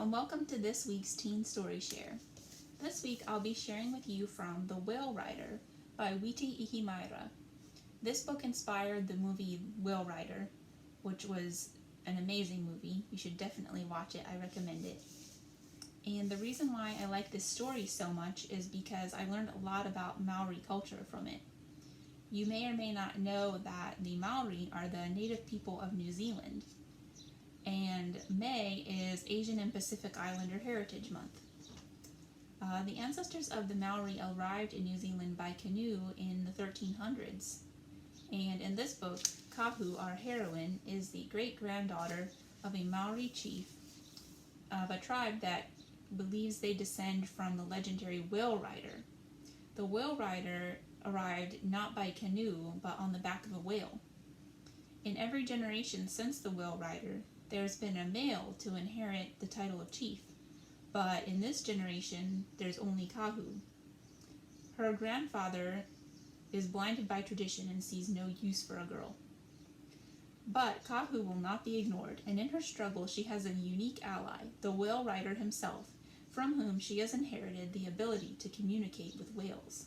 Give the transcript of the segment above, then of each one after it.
and welcome to this week's Teen Story Share. This week I'll be sharing with you from The Whale Rider by Witi Ihimaera. This book inspired the movie Whale Rider, which was an amazing movie. You should definitely watch it. I recommend it. And the reason why I like this story so much is because I learned a lot about Maori culture from it. You may or may not know that the Maori are the native people of New Zealand, and May is Asian and Pacific Islander Heritage Month. The ancestors of the Maori arrived in New Zealand by canoe in the 1300s, and in this book, Kahu, our heroine, is the great-granddaughter of a Maori chief of a tribe that believes they descend from the legendary Whale Rider. The Whale Rider arrived not by canoe, but on the back of a whale. In every generation since the Whale Rider, there's been a male to inherit the title of chief, but in this generation, there's only Kahu. Her grandfather is blinded by tradition and sees no use for a girl. But Kahu will not be ignored, and in her struggle she has a unique ally, the Whale Rider himself, from whom she has inherited the ability to communicate with whales.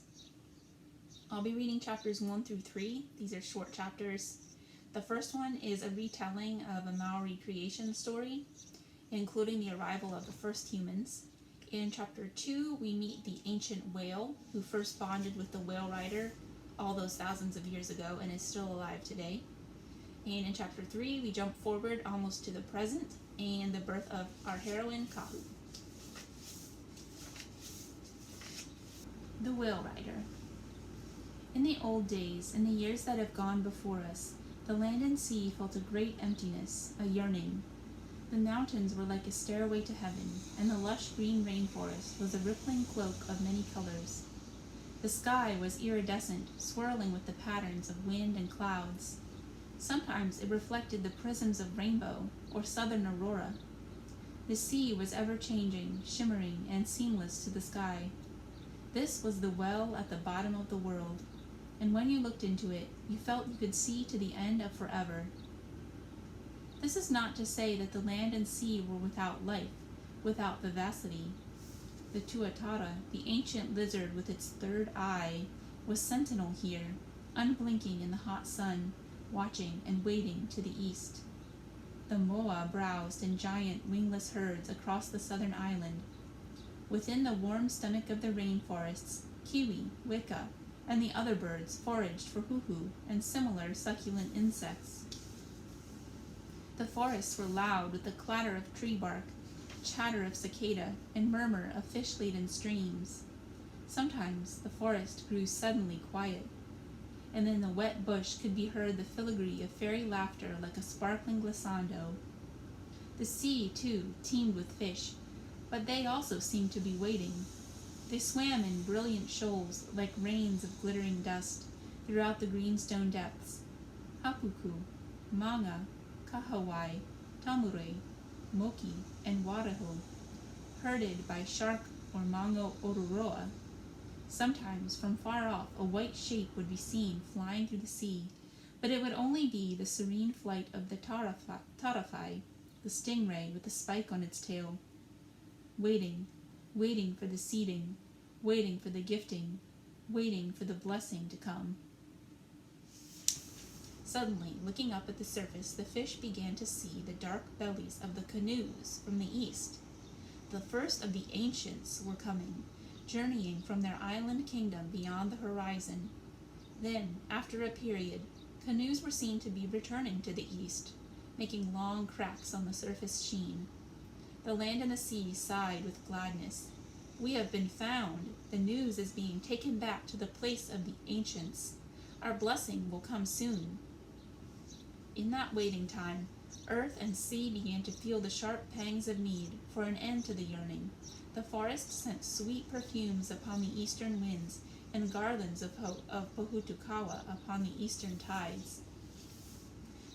I'll be reading chapters 1 through 3. These are short chapters. The first one is a retelling of a Maori creation story, including the arrival of the first humans. In chapter 2, we meet the ancient whale who first bonded with the Whale Rider all those thousands of years ago and is still alive today. And in chapter 3, we jump forward almost to the present and the birth of our heroine, Kahu. The Whale Rider. In the old days, in the years that have gone before us, the land and sea felt a great emptiness, a yearning. The mountains were like a stairway to heaven, and the lush green rainforest was a rippling cloak of many colors. The sky was iridescent, swirling with the patterns of wind and clouds. Sometimes it reflected the prisms of rainbow or southern aurora. The sea was ever-changing, shimmering, and seamless to the sky. This was the well at the bottom of the world, and when you looked into it, you felt you could see to the end of forever. This is not to say that the land and sea were without life, without vivacity. The tuatara, the ancient lizard with its third eye, was sentinel here, unblinking in the hot sun, watching and waiting to the east. The moa browsed in giant wingless herds across the southern island. Within the warm stomach of the rainforests, kiwi, weka, and the other birds foraged for huhu and similar succulent insects. The forests were loud with the clatter of tree bark, chatter of cicada, and murmur of fish-laden streams. Sometimes the forest grew suddenly quiet, and in the wet bush could be heard the filigree of fairy laughter like a sparkling glissando. The sea, too, teemed with fish, but they also seemed to be waiting. They swam in brilliant shoals like rains of glittering dust throughout the greenstone depths. Hapuku, manga, kahawai, tamure, moki, and waraho, herded by shark or mango ororoa. Sometimes from far off a white shape would be seen flying through the sea, but it would only be the serene flight of the tarafai, the stingray with the spike on its tail. Waiting for the seeding, waiting for the gifting, waiting for the blessing to come. Suddenly, looking up at the surface, the fish began to see the dark bellies of the canoes from the east. The first of the ancients were coming, journeying from their island kingdom beyond the horizon. Then, after a period, canoes were seen to be returning to the east, making long cracks on the surface sheen. The land and the sea sighed with gladness. We have been found. The news is being taken back to the place of the ancients. Our blessing will come soon. In that waiting time, earth and sea began to feel the sharp pangs of need for an end to the yearning. The forest sent sweet perfumes upon the eastern winds and garlands of pohutukawa upon the eastern tides.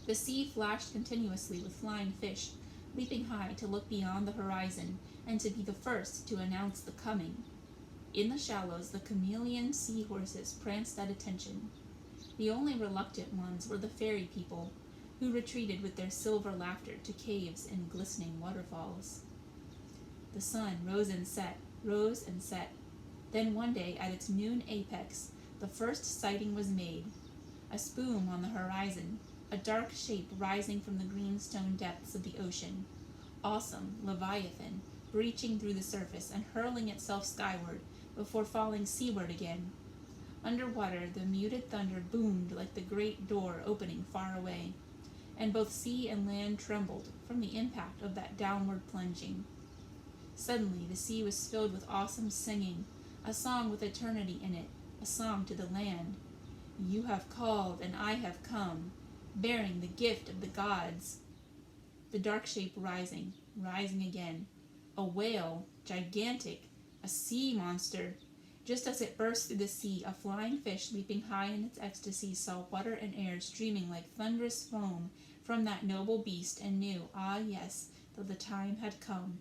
The sea flashed continuously with flying fish, leaping high to look beyond the horizon and to be the first to announce the coming. In the shallows, the chameleon seahorses pranced at attention. The only reluctant ones were the fairy people, who retreated with their silver laughter to caves and glistening waterfalls. The sun rose and set, rose and set. Then one day, at its noon apex, the first sighting was made. A spume on the horizon, a dark shape rising from the greenstone depths of the ocean. Awesome, leviathan, breaching through the surface and hurling itself skyward before falling seaward again. Underwater, the muted thunder boomed like the great door opening far away, and both sea and land trembled from the impact of that downward plunging. Suddenly, the sea was filled with awesome singing, a song with eternity in it, a song to the land. You have called, and I have come, bearing the gift of the gods. The dark shape rising, rising again. A whale, gigantic, a sea monster. Just as it burst through the sea, a flying fish leaping high in its ecstasy saw water and air streaming like thunderous foam from that noble beast and knew, ah yes, that the time had come.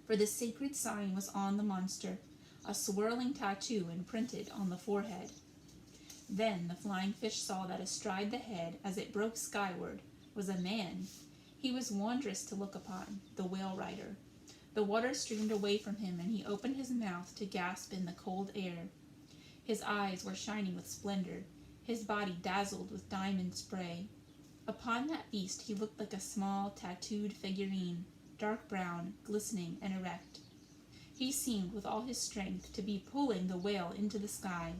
For the sacred sign was on the monster, a swirling tattoo imprinted on the forehead. Then the flying fish saw that astride the head, as it broke skyward, was a man. He was wondrous to look upon, the whale rider. The water streamed away from him, and he opened his mouth to gasp in the cold air. His eyes were shining with splendor, his body dazzled with diamond spray. Upon that beast he looked like a small, tattooed figurine, dark brown, glistening, and erect. He seemed, with all his strength, to be pulling the whale into the sky.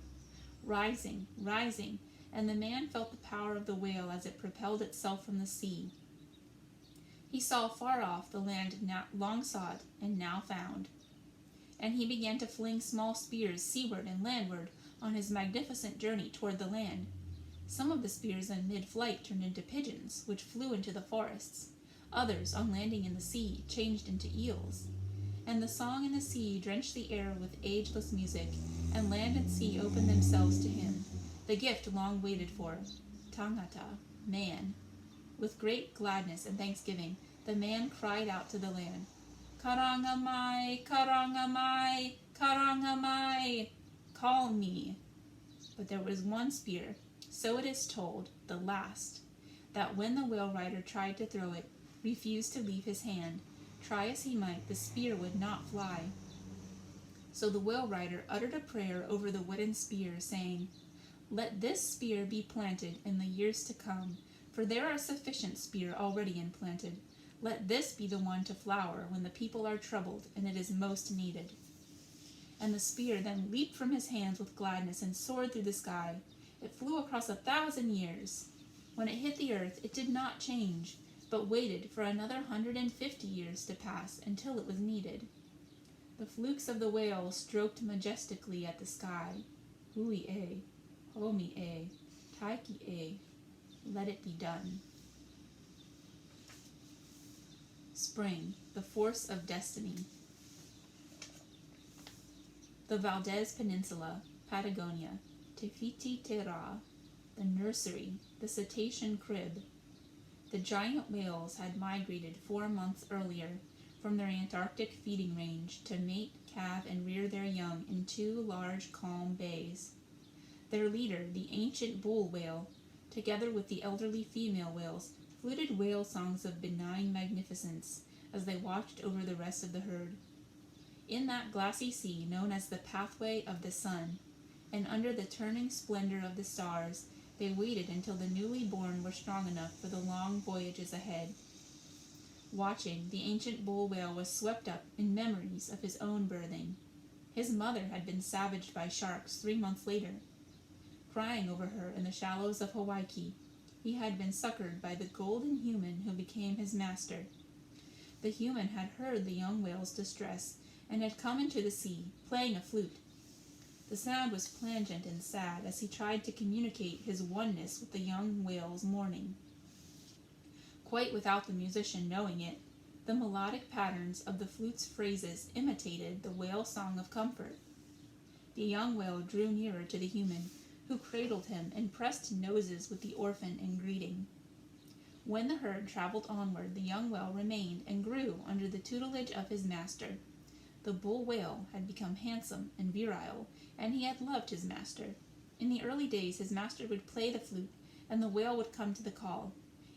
Rising, rising, and the man felt the power of the whale as it propelled itself from the sea. He saw far off the land now long sought and now found, and he began to fling small spears seaward and landward on his magnificent journey toward the land. Some of the spears in mid-flight turned into pigeons, which flew into the forests. Others, on landing in the sea, changed into eels. And the song in the sea drenched the air with ageless music, and land and sea opened themselves to him, the gift long waited for, tangata, man. With great gladness and thanksgiving, the man cried out to the land, Karangamai, Karangamai, Karangamai, call me. But there was one spear, so it is told, the last, that when the whale rider tried to throw it, refused to leave his hand. Try as he might, the spear would not fly. So the whale rider uttered a prayer over the wooden spear, saying, Let this spear be planted in the years to come, for there are sufficient spear already implanted. Let this be the one to flower when the people are troubled and it is most needed. And the spear then leaped from his hands with gladness and soared through the sky. It flew across 1,000 years. When it hit the earth, it did not change, but waited for another 150 years to pass until it was needed. The flukes of the whale stroked majestically at the sky. Hui e, homi e, taiki e, let it be done. Spring, the force of destiny. The Valdez Peninsula, Patagonia, Te Fiti Te Ra, the nursery, the cetacean crib. The giant whales had migrated 4 months earlier from their Antarctic feeding range to mate, calve, and rear their young in 2 large, calm bays. Their leader, the ancient bull whale, together with the elderly female whales, fluted whale songs of benign magnificence as they watched over the rest of the herd. In that glassy sea known as the pathway of the sun, and under the turning splendor of the stars, they waited until the newly born were strong enough for the long voyages ahead. Watching, the ancient bull whale was swept up in memories of his own birthing. His mother had been savaged by sharks 3 months later. Crying over her in the shallows of Hawaii, he had been succored by the golden human who became his master. The human had heard the young whale's distress and had come into the sea, playing a flute. The sound was plangent and sad as he tried to communicate his oneness with the young whale's mourning. Quite without the musician knowing it, the melodic patterns of the flute's phrases imitated the whale song of comfort. The young whale drew nearer to the human, who cradled him and pressed noses with the orphan in greeting. When the herd traveled onward, the young whale remained and grew under the tutelage of his master. The bull whale had become handsome and virile, and he had loved his master. In the early days, his master would play the flute, and the whale would come to the call.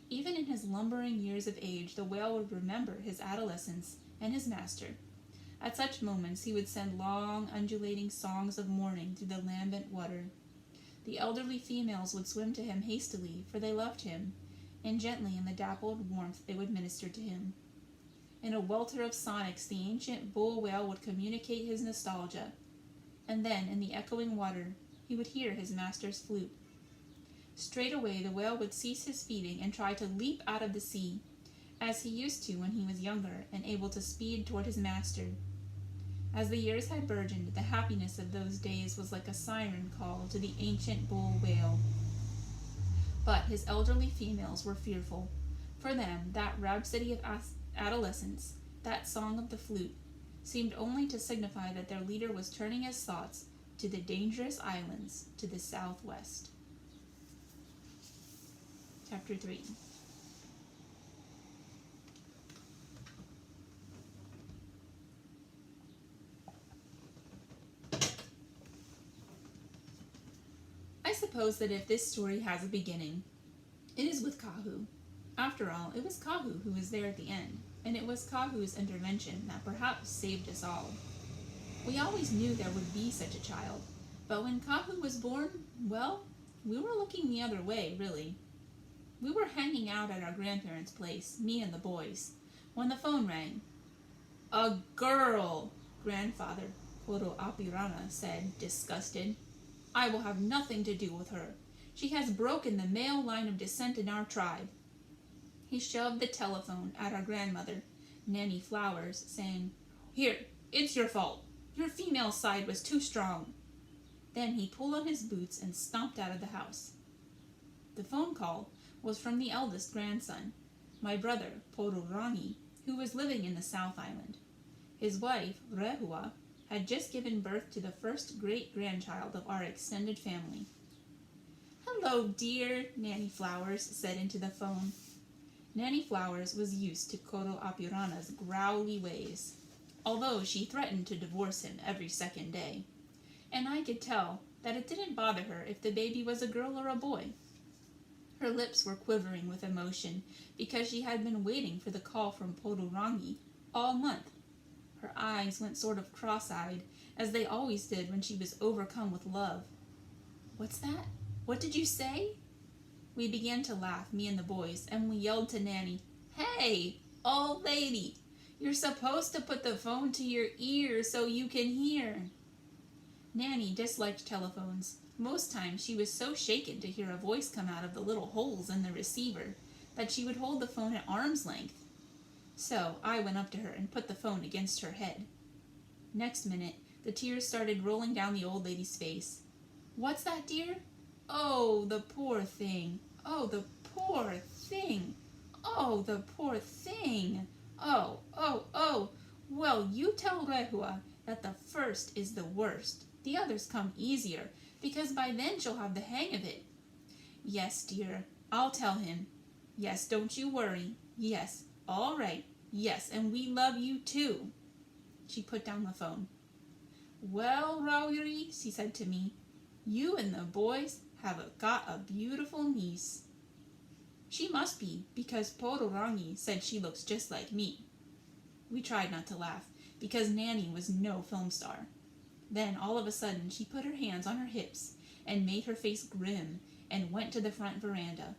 Even in his lumbering years of age, the whale would remember his adolescence and his master, At such moments he would send long, undulating songs of mourning through the lambent water. The elderly females would swim to him hastily, for they loved him, and gently in the dappled warmth they would minister to him. In a welter of sonics the ancient bull whale would communicate his nostalgia, and then in the echoing water he would hear his master's flute. Straightway the whale would cease his feeding and try to leap out of the sea, as he used to when he was younger and able to speed toward his master. As the years had burgeoned, the happiness of those days was like a siren call to the ancient bull whale. But his elderly females were fearful. For them, that rhapsody of adolescence, that song of the flute, seemed only to signify that their leader was turning his thoughts to the dangerous islands to the southwest. Chapter 3. I suppose that if this story has a beginning, it is with Kahu. After all, it was Kahu who was there at the end, and it was Kahu's intervention that perhaps saved us all. We always knew there would be such a child, but when Kahu was born, well, we were looking the other way, really. We were hanging out at our grandparents' place, me and the boys, when the phone rang. "A girl," grandfather Koro Apirana said, disgusted. "I will have nothing to do with her. She has broken the male line of descent in our tribe." He shoved the telephone at our grandmother, Nanny Flowers, saying, "Here, it's your fault. Your female side was too strong." Then he pulled on his boots and stomped out of the house. The phone call was from the eldest grandson, my brother, Porurangi, who was living in the South Island. His wife, Rehua, had just given birth to the first great-grandchild of our extended family. "Hello, dear," Nanny Flowers said into the phone. Nanny Flowers was used to Koro Apirana's growly ways, although she threatened to divorce him every second day, and I could tell that it didn't bother her if the baby was a girl or a boy. Her lips were quivering with emotion because she had been waiting for the call from Porurangi all month. Her eyes went sort of cross-eyed, as they always did when she was overcome with love. "What's that? What did you say?" We began to laugh, me and the boys, and we yelled to Nanny, "Hey, old lady, you're supposed to put the phone to your ear so you can hear." Nanny disliked telephones. Most times she was so shaken to hear a voice come out of the little holes in the receiver that she would hold the phone at arm's length. So I went up to her and put the phone against her head. Next minute, the tears started rolling down the old lady's face. "What's that, dear? Oh, the poor thing. Oh, the poor thing. Oh, the poor thing. Oh, oh, oh. Well, you tell Rehua that the first is the worst. The others come easier, because by then she'll have the hang of it." "Yes, dear, I'll tell him. Yes, don't you worry. Yes, all right. Yes, and we love you too." She put down the phone. "Well, Rauri," she said to me, "you and the boys have got a beautiful niece." She must be, because Porurangi said she looks just like me. We tried not to laugh, because Nanny was no film star. Then, all of a sudden, she put her hands on her hips and made her face grim and went to the front veranda.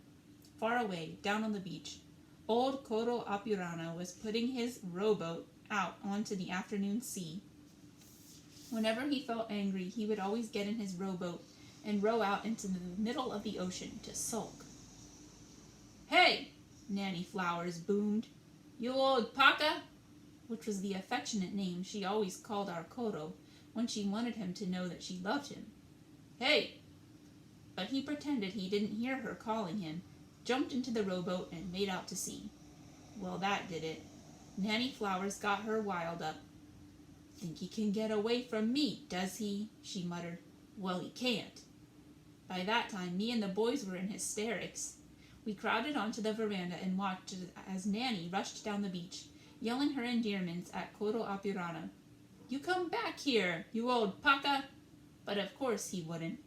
Far away, down on the beach, old Koro Apirana was putting his rowboat out onto the afternoon sea. Whenever he felt angry, he would always get in his rowboat and row out into the middle of the ocean to sulk. "Hey!" Nanny Flowers boomed. "You old paka!" which was the affectionate name she always called our Koro when she wanted him to know that she loved him. "Hey!" But he pretended he didn't hear her calling him, jumped into the rowboat, and made out to sea. Well, that did it. Nanny Flowers got her wild up. "Think he can get away from me, does he?" she muttered. "Well, he can't." By that time, me and the boys were in hysterics. We crowded onto the veranda and watched as Nanny rushed down the beach, yelling her endearments at Koro Apirana. "You come back here, you old paka!" But of course he wouldn't.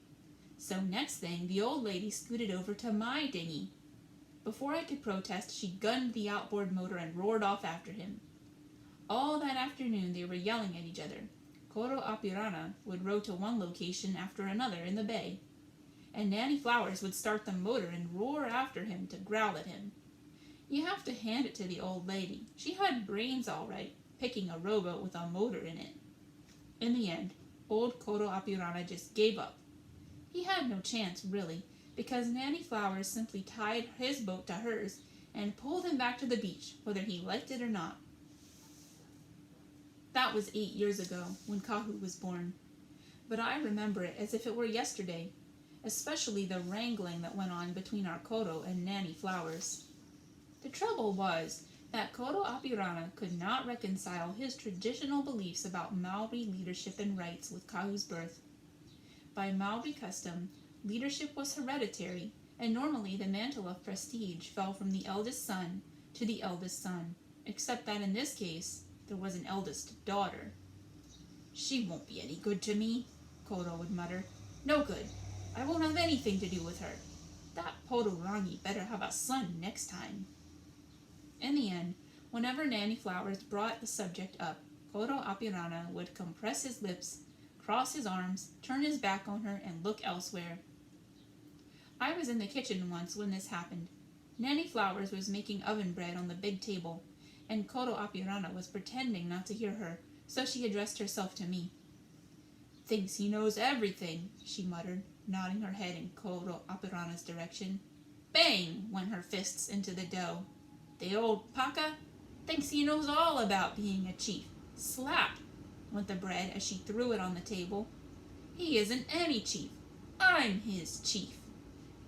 So next thing, the old lady scooted over to my dinghy. Before I could protest, she gunned the outboard motor and roared off after him. All that afternoon they were yelling at each other. Koro Apirana would row to one location after another in the bay, and Nanny Flowers would start the motor and roar after him to growl at him. You have to hand it to the old lady. She had brains all right, picking a rowboat with a motor in it. In the end, old Koro Apirana just gave up. He had no chance, really, because Nanny Flowers simply tied his boat to hers and pulled him back to the beach, whether he liked it or not. That was 8 years ago, when Kahu was born. But I remember it as if it were yesterday, especially the wrangling that went on between our Koro and Nanny Flowers. The trouble was that Koro Apirana could not reconcile his traditional beliefs about Maori leadership and rights with Kahu's birth. By Maori custom, leadership was hereditary, and normally the mantle of prestige fell from the eldest son to the eldest son, except that in this case, there was an eldest daughter. "She won't be any good to me," Koro would mutter. "No good. I won't have anything to do with her. That Podorangi better have a son next time." In the end, whenever Nanny Flowers brought the subject up, Koro Apirana would compress his lips, cross his arms, turn his back on her, and look elsewhere. I was in the kitchen once when this happened. Nanny Flowers was making oven bread on the big table, and Koro Apirana was pretending not to hear her, so she addressed herself to me. "Thinks he knows everything," she muttered, nodding her head in Koro Apirana's direction. Bang went her fists into the dough. "The old paka thinks he knows all about being a chief." Slap went the bread as she threw it on the table. "He isn't any chief. I'm his chief,"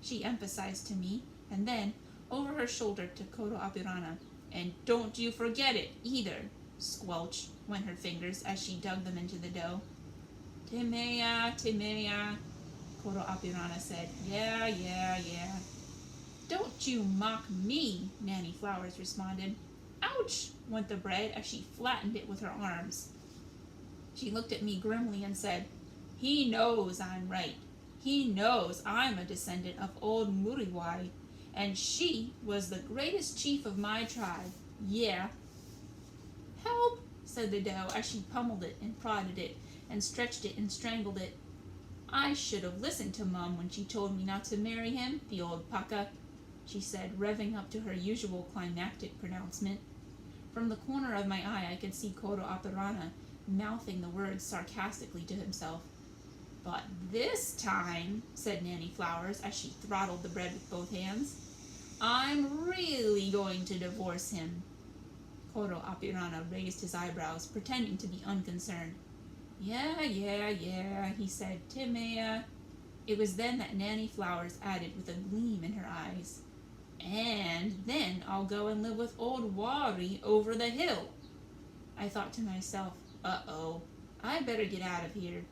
she emphasized to me, and then, over her shoulder to Koro Apirana, "And don't you forget it, either." Squelch went her fingers as she dug them into the dough. "Te mea," Koro Apirana said. Yeah. "Don't you mock me," Nanny Flowers responded. "Ouch," went the bread as she flattened it with her arms. She looked at me grimly and said, "He knows I'm right. He knows I'm a descendant of old Muriwai, and she was the greatest chief of my tribe. Yeah." "Help," said the dough as she pummeled it and prodded it and stretched it and strangled it. "I should have listened to Mum when she told me not to marry him, the old paka," she said, revving up to her usual climactic pronouncement. From the corner of my eye I could see Koro Apirana mouthing the words sarcastically to himself. "But this time," said Nanny Flowers as she throttled the bread with both hands, "I'm really going to divorce him." Koro Apirana raised his eyebrows, pretending to be unconcerned. Yeah, he said, "Te mea." It was then that Nanny Flowers added with a gleam in her eyes, "And then I'll go and live with old Wari over the hill." I thought to myself, uh-oh, I better get out of here,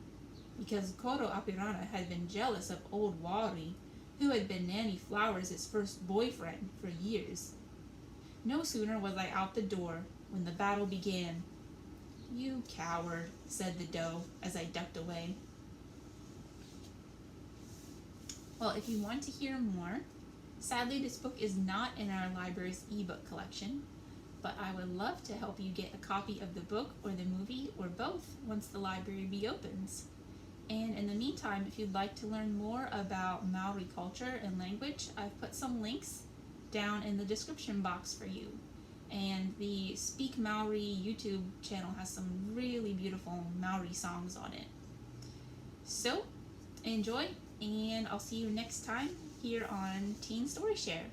because Koro Apirana had been jealous of old Wari, who had been Nanny Flowers' first boyfriend for years. No sooner was I out the door when the battle began. "You coward," said the doe as I ducked away. Well, if you want to hear more, sadly this book is not in our library's ebook collection, but I would love to help you get a copy of the book or the movie or both once the library reopens. And in the meantime, if you'd like to learn more about Maori culture and language, I've put some links down in the description box for you. And the Speak Maori YouTube channel has some really beautiful Maori songs on it. So, enjoy, and I'll see you next time here on Teen Story Share.